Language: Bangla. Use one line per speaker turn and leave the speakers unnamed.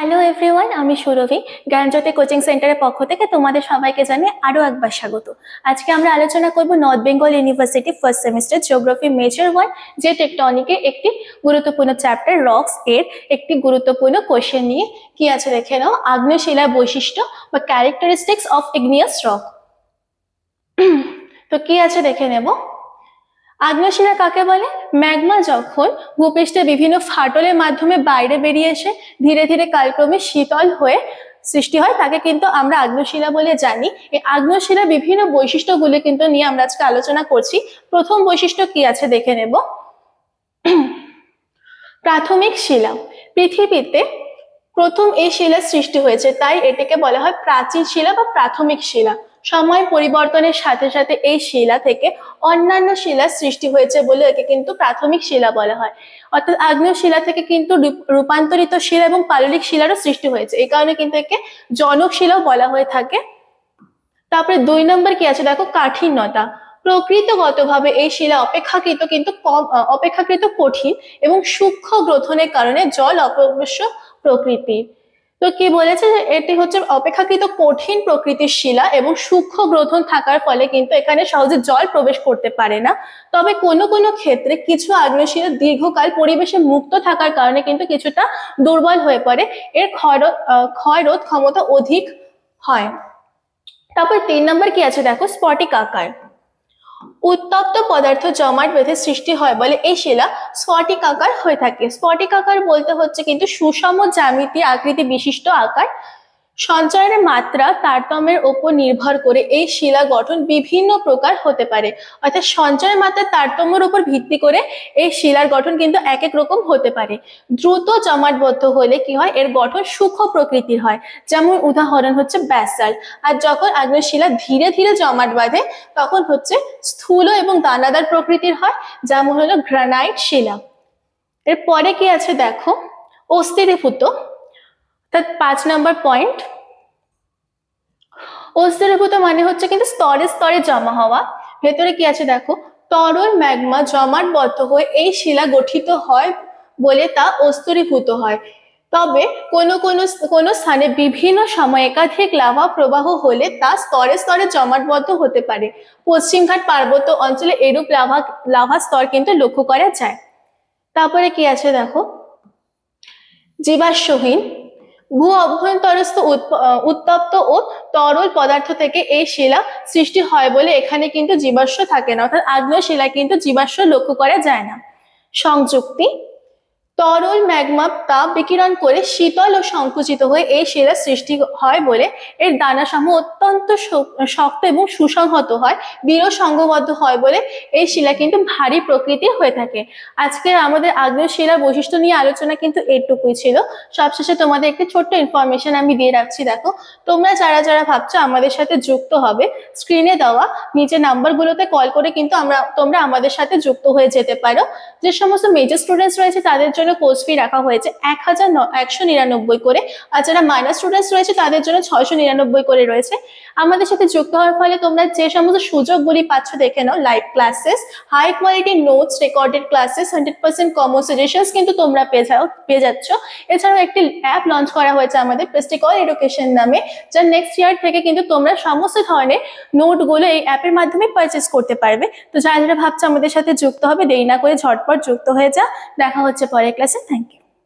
হ্যালো এভরিওয়ান, আমি সুরভি জ্ঞানজ্যোতি কোচিং সেন্টারের পক্ষ থেকে তোমাদের সবাইকে জানিয়ে আরও একবার স্বাগত। আজকে আমরা আলোচনা করব north Bengal university first semester geography major 1 যে টেকটনিকের একটি গুরুত্বপূর্ণ চ্যাপ্টার রক্স এর একটি গুরুত্বপূর্ণ কোশ্চেন নিয়ে। কি আছে দেখে নাও, আগ্নেয় শিলার বৈশিষ্ট্য বা ক্যারেক্টারিস্টিক্স অফ ইগনিয়াস রক। তো কি আছে দেখে নেব। আগ্নেয় শিলা কাকে বলে? ম্যাগমা যখন ভূপৃষ্ঠে বিভিন্ন ফাটলের মাধ্যমে বাইরে বেরিয়ে এসে ধীরে ধীরে কালক্রমে শীতল হয়ে সৃষ্টি হয় তাকে কিন্তু আমরা আগ্নেয় শিলা বলে জানি। এই আগ্নেয় শিলার বিভিন্ন বৈশিষ্ট্যগুলি কিন্তু নিয়ে আমরা আজকে আলোচনা করছি। প্রথম বৈশিষ্ট্য কি আছে দেখে নেব। প্রাথমিক শিলা। পৃথিবীতে প্রথম এই শিলার সৃষ্টি হয়েছে, তাই এটাকে বলা হয় প্রাচীন শিলা বা প্রাথমিক শিলা। সময় পরিবর্তনের সাথে সাথে এই শিলা থেকে অন্যান্য শিলার সৃষ্টি হয়েছে বলে একে কিন্তু প্রাথমিক শিলা বলা হয়। অর্থাৎ আগ্নেয় শিলা থেকে কিন্তু রূপান্তরিত শিলা এবং পাললিক শিলারও সৃষ্টি হয়েছে, এই কারণে কিন্তু একে জনক শিলাও বলা হয়ে থাকে। তারপরে 2 নম্বর কি আছে দেখো, কাঠিন্যতা। প্রকৃতিগতভাবে এই শিলা অপেক্ষাকৃত কঠিন এবং সূক্ষ্ম গ্রথনের কারণে জল অপবশ্য প্রকৃতির। তো কি বলেছে যে এটি হচ্ছে অপেক্ষাকৃত কঠিন প্রকৃতির শিলা এবং সূক্ষ্ম গ্রথন থাকার ফলে কিন্তু এখানে সহজে জল প্রবেশ করতে পারে না। তবে কোনো কোনো ক্ষেত্রে কিছু আগ্নেয় শিলা দীর্ঘকাল পরিবেশে মুক্ত থাকার কারণে কিন্তু কিছুটা দুর্বল হয়ে পড়ে, এর ক্ষয়রোধ ক্ষমতা অধিক হয়। তারপর 3 নম্বর কি আছে দেখো, স্ফটিক আকার। উত্তপ্ত পদার্থ জমাট বেঁধে সৃষ্টি হয় বলে এই শিলা স্ফটিক আকার হয়ে থাকে। স্ফটিক আকার বলতে হচ্ছে কিন্তু সুষম জ্যামিতি আকৃতি বিশিষ্ট আকার। সঞ্চয়ের মাত্রা তারতম্যের উপর নির্ভর করে এই শিলা গঠন বিভিন্ন প্রকার হতে পারে। অর্থাৎ সঞ্চয়ের মাত্রার তারতম্যের উপর ভিত্তি করে এই শিলার গঠন কিন্তু এক এক রকম হতে পারে। দ্রুত জমাটবদ্ধ হলে কি হয়, এর গঠন সূক্ষ্ম প্রকৃতির হয়, যেমন উদাহরণ হচ্ছে ব্যাসাল্ট। আর যখন আগ্নেয় শিলা ধীরে ধীরে জমাট বাঁধে তখন হচ্ছে স্থূল এবং দানাদার প্রকৃতির হয়, যেমন হলো গ্রানাইট শিলা। এরপরে কি আছে দেখো, অস্থিরীভূত। 5 নম্বর পয়েন্ট, অস্থিরীভূত মানে হচ্ছে কিন্তু স্তরে স্তরে জমা হওয়া। ভেতরে কি আছে দেখো, তরল ম্যাগমা জমাটবদ্ধ হয়ে এই শিলা গঠিত হয় বলে তা অস্থিরীভূত হয়। তবে কোনো স্থানে বিভিন্ন সময় একাধিক লাভা প্রবাহ হলে তা স্তরে স্তরে জমাটবদ্ধ হতে পারে। পশ্চিমঘাট পার্বত্য অঞ্চলে এরূপ লাভা স্তর কিন্তু লক্ষ্য করা যায়। তারপরে কি আছে দেখো, জীবাশ্মহীন। ভূ অভ্যন্তরস্থ উত্তপ্ত ও তরল পদার্থ থেকে এই শিলা সৃষ্টি হয় বলে এখানে কিন্তু জীবাশ্ম থাকে না, অর্থাৎ আগ্নেয় শিলা কিন্তু জীবাশ্ম লক্ষ্য করা যায় না। সংযুক্তি। তরল ম্যাগমা তাপ বিকিরণ করে শীতল ও সংকুচিত হয়ে এই শিলা সৃষ্টি হয় বলে এর দানাসমূহ অত্যন্ত শক্ত এবং সুসংহত হয়, দৃঢ় সংঘবদ্ধ হয় বলে এই শিলা কিন্তু ভারী প্রকৃতির হয়ে থাকে। আজকে আমাদের আগ্নেয় শিলার বৈশিষ্ট্য নিয়ে আলোচনা কিন্তু এইটুকুই ছিল। সবশেষে তোমাদের একটি ছোট্ট ইনফরমেশন আমি দিয়ে রাখছি দেখো, তোমরা যারা যারা ভাবছো আমাদের সাথে যুক্ত হবে, স্ক্রিনে দেওয়া নিচে নাম্বারগুলোতে কল করে কিন্তু তোমরা আমাদের সাথে যুক্ত হয়ে যেতে পারো। যে সমস্ত মেজর স্টুডেন্টস রয়েছে তাদের জন্য কোর্স ফি রাখা হয়েছে 1199 করে, আর যারা মাইনর স্টুডেন্টস রয়েছে তাদের জন্য 699 করে রয়েছে। আমাদের সাথে যুক্ত হওয়ার ফলে তোমরা যে সমস্ত সুযোগগুলি পাচ্ছ দেখে নাও, live classes, high quality notes, recorded classes, 100% common suggestions কিন্তু তোমরা পেয়ে যাচ্ছ। এছাড়াও একটি অ্যাপ লঞ্চ করা হয়েছে আমাদের প্রেস্টিকল এডুকেশন নামে, যা নেক্সট ইয়ার থেকে কিন্তু তোমরা সমস্ত ধরনের নোটগুলো এই অ্যাপের মাধ্যমে পারচেস করতে পারবে। তো যারা যারা ভাবছো আমাদের সাথে যুক্ত হবে, দেরি না করে ঝটপট যুক্ত হয়ে যা। দেখা হচ্ছে পরের ক্লাসে। Thank you.